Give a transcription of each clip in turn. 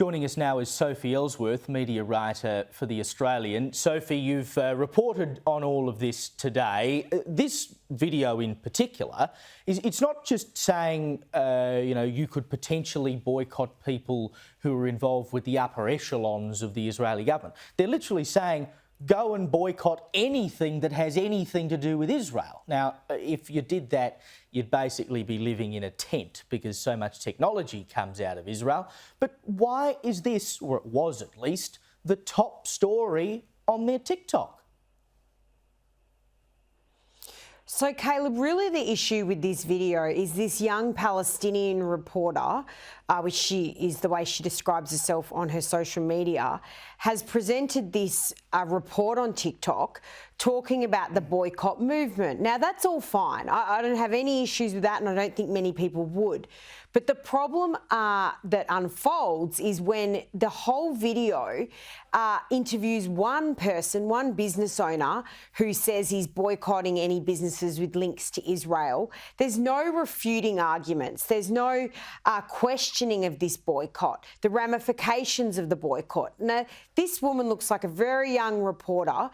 Joining us now is Sophie Elsworth, media writer for The Australian. Sophie, you've reported on all of this today. This video in particular, it's not just saying, you could potentially boycott people who are involved with the upper echelons of the Israeli government. They're literally saying, go and boycott anything that has anything to do with Israel. Now, if you did that, you'd basically be living in a tent because so much technology comes out of Israel. But why is this, or it was at least, the top story on their TikTok? So, Caleb, really the issue with this video is this young Palestinian reporter, which she is the way she describes herself on her social media, has presented this report on TikTok talking about the boycott movement. Now, that's all fine. I don't have any issues with that, and I don't think many people would. But the problem that unfolds is when the whole video interviews one person, one business owner, who says he's boycotting any businesses with links to Israel. There's no refuting arguments. There's no questioning of this boycott, the ramifications of the boycott. Now, this woman looks like a very young reporter.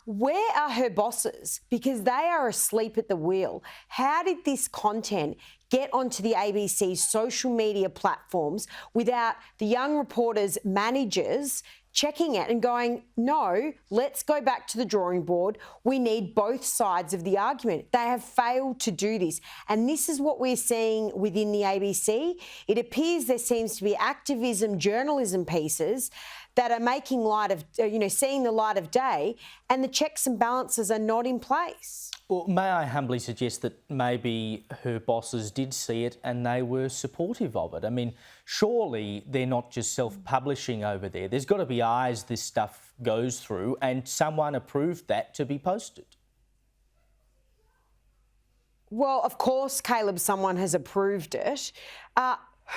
Where are her bosses? Because they are asleep at the wheel. How did this content get onto the ABC's social media platforms without the young reporter's managers checking it and going, no, let's go back to the drawing board. We need both sides of the argument. They have failed to do this. And this is what we're seeing within the ABC. It appears there seems to be activism, journalism pieces that are making light of, seeing the light of day, and the checks and balances are not in place. Well, may I humbly suggest that maybe her bosses did see it and they were supportive of it? I mean, surely they're not just self-publishing over there. There's got to be eyes this stuff goes through, and someone approved that to be posted. Well, of course, Caleb, someone has approved it.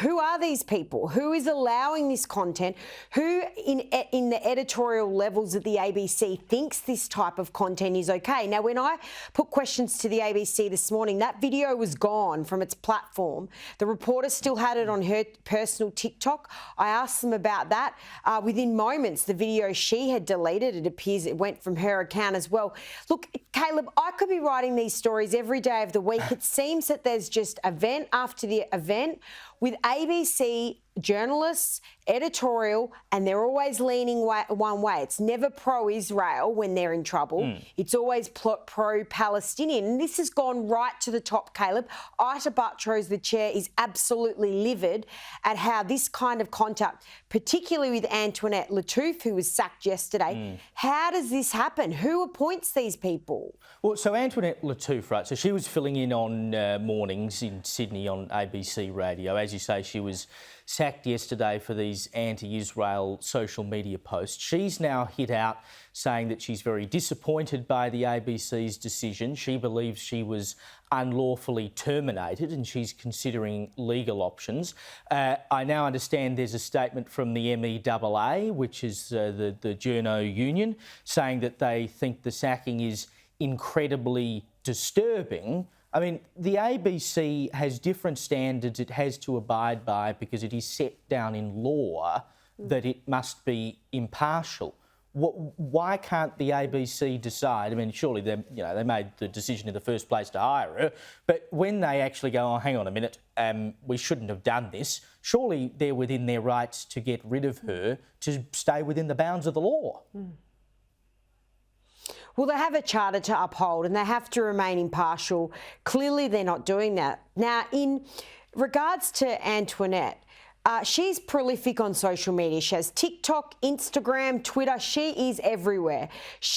Who are these people? Who is allowing this content? Who in the editorial levels at the ABC thinks this type of content is okay? Now, when I put questions to the ABC this morning, that video was gone from its platform. The reporter still had it on her personal TikTok. I asked them about that. Within moments, the video she had deleted, it appears it went from her account as well. Look, Caleb, I could be writing these stories every day of the week. It seems that there's just event after the event with ABC journalists, editorial, and they're always leaning one way. It's never pro-Israel when they're in trouble. It's always pro-Palestinian. And this has gone right to the top, Caleb. Ita Buttrose, the chair, is absolutely livid at how this kind of contact, particularly with Antoinette Lattouf, who was sacked yesterday, how does this happen? Who appoints these people? Well, so Antoinette Lattouf, right, so she was filling in on mornings in Sydney on ABC Radio. As you say, she was sacked yesterday for these anti-Israel social media posts. She's now hit out saying that she's very disappointed by the ABC's decision. She believes she was unlawfully terminated and she's considering legal options. I now understand there's a statement from the MEAA, which is the journo union, saying that they think the sacking is incredibly disturbing. I mean, the ABC has different standards it has to abide by because it is set down in law that it must be impartial. Why can't the ABC decide? I mean, surely they made the decision in the first place to hire her, but when they actually go, oh, hang on a minute, we shouldn't have done this, surely they're within their rights to get rid of her, to stay within the bounds of the law. Well, they have a charter to uphold and they have to remain impartial. Clearly, they're not doing that. Now, in regards to Antoinette, she's prolific on social media. She has TikTok, Instagram, Twitter. She is everywhere.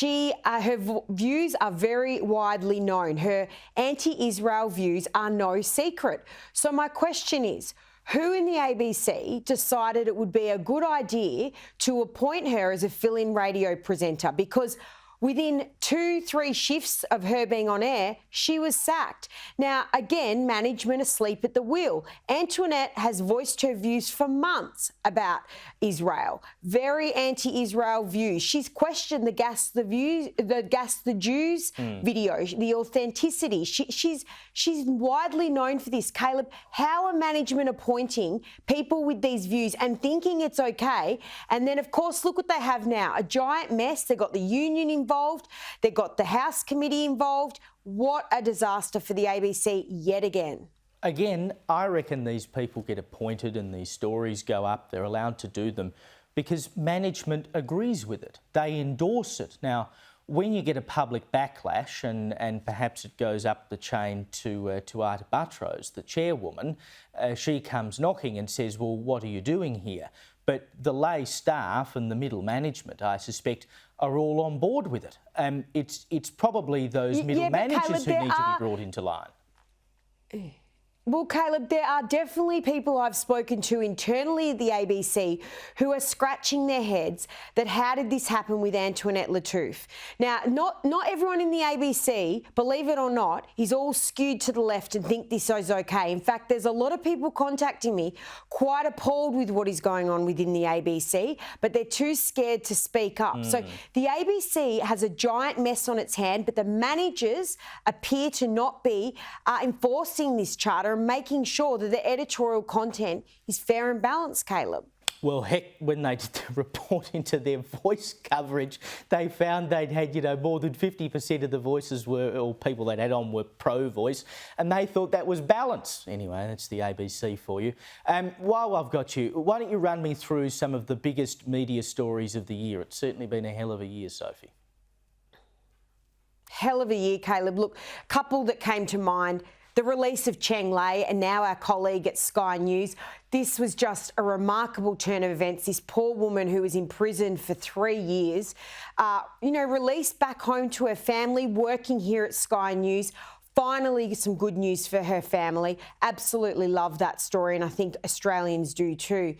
Her views are very widely known. Her anti-Israel views are no secret. So my question is, who in the ABC decided it would be a good idea to appoint her as a fill-in radio presenter? Because Within 2-3 shifts of her being on air, she was sacked. Now, again, management asleep at the wheel. Antoinette has voiced her views for months about Israel. Very anti-Israel views. She's questioned the Gas the Jews video, the authenticity. She's widely known for this. Caleb, how are management appointing people with these views and thinking it's okay? And then, of course, look what they have now. A giant mess. They've got the union involved. They've got the House committee involved. What a disaster for the ABC yet again. Again, I reckon these people get appointed and these stories go up. They're allowed to do them because management agrees with it. They endorse it. Now, when you get a public backlash and perhaps it goes up the chain to Arta Buttrose, the chairwoman, she comes knocking and says, well, what are you doing here? But the lay staff and the middle management, I suspect, are all on board with it. It's probably those middle managers who need to be brought into line. Well, Caleb, there are definitely people I've spoken to internally at the ABC who are scratching their heads that how did this happen with Antoinette Lattouf? Now, not everyone in the ABC, believe it or not, is all skewed to the left and think this is okay. In fact, there's a lot of people contacting me quite appalled with what is going on within the ABC, but they're too scared to speak up. So the ABC has a giant mess on its hand, but the managers appear to not be enforcing this charter, making sure that the editorial content is fair and balanced, Caleb. Well, heck, when they did the report into their voice coverage, they found they'd had, more than 50% of the voices or people they'd had on were pro-voice, and they thought that was balance. Anyway, that's the ABC for you. While I've got you, why don't you run me through some of the biggest media stories of the year? It's certainly been a hell of a year, Sophie. Hell of a year, Caleb. Look, a couple that came to mind. The release of Cheng Lei and now our colleague at Sky News. This was just a remarkable turn of events. This poor woman who was imprisoned for 3 years, released back home to her family, working here at Sky News. Finally, some good news for her family. Absolutely love that story, and I think Australians do too.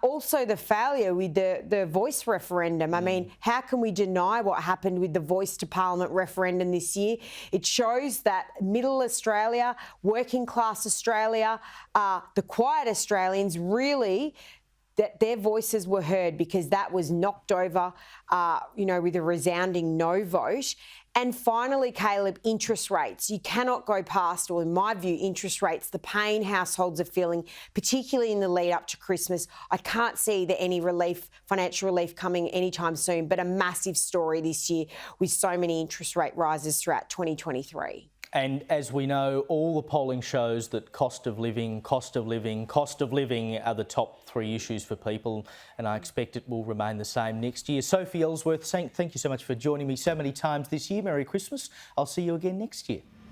Also, the failure with the voice referendum. I mean, how can we deny what happened with the Voice to Parliament referendum this year? It shows that middle Australia, working class Australia, the quiet Australians really, that their voices were heard because that was knocked over, with a resounding no vote. And finally, Caleb, interest rates. You cannot go past, or in my view, interest rates, the pain households are feeling, particularly in the lead up to Christmas. I can't see that any financial relief coming anytime soon, but a massive story this year with so many interest rate rises throughout 2023. And as we know, all the polling shows that cost of living are the top 3 issues for people, and I expect it will remain the same next year. Sophie Elsworth, thank you so much for joining me so many times this year. Merry Christmas. I'll see you again next year.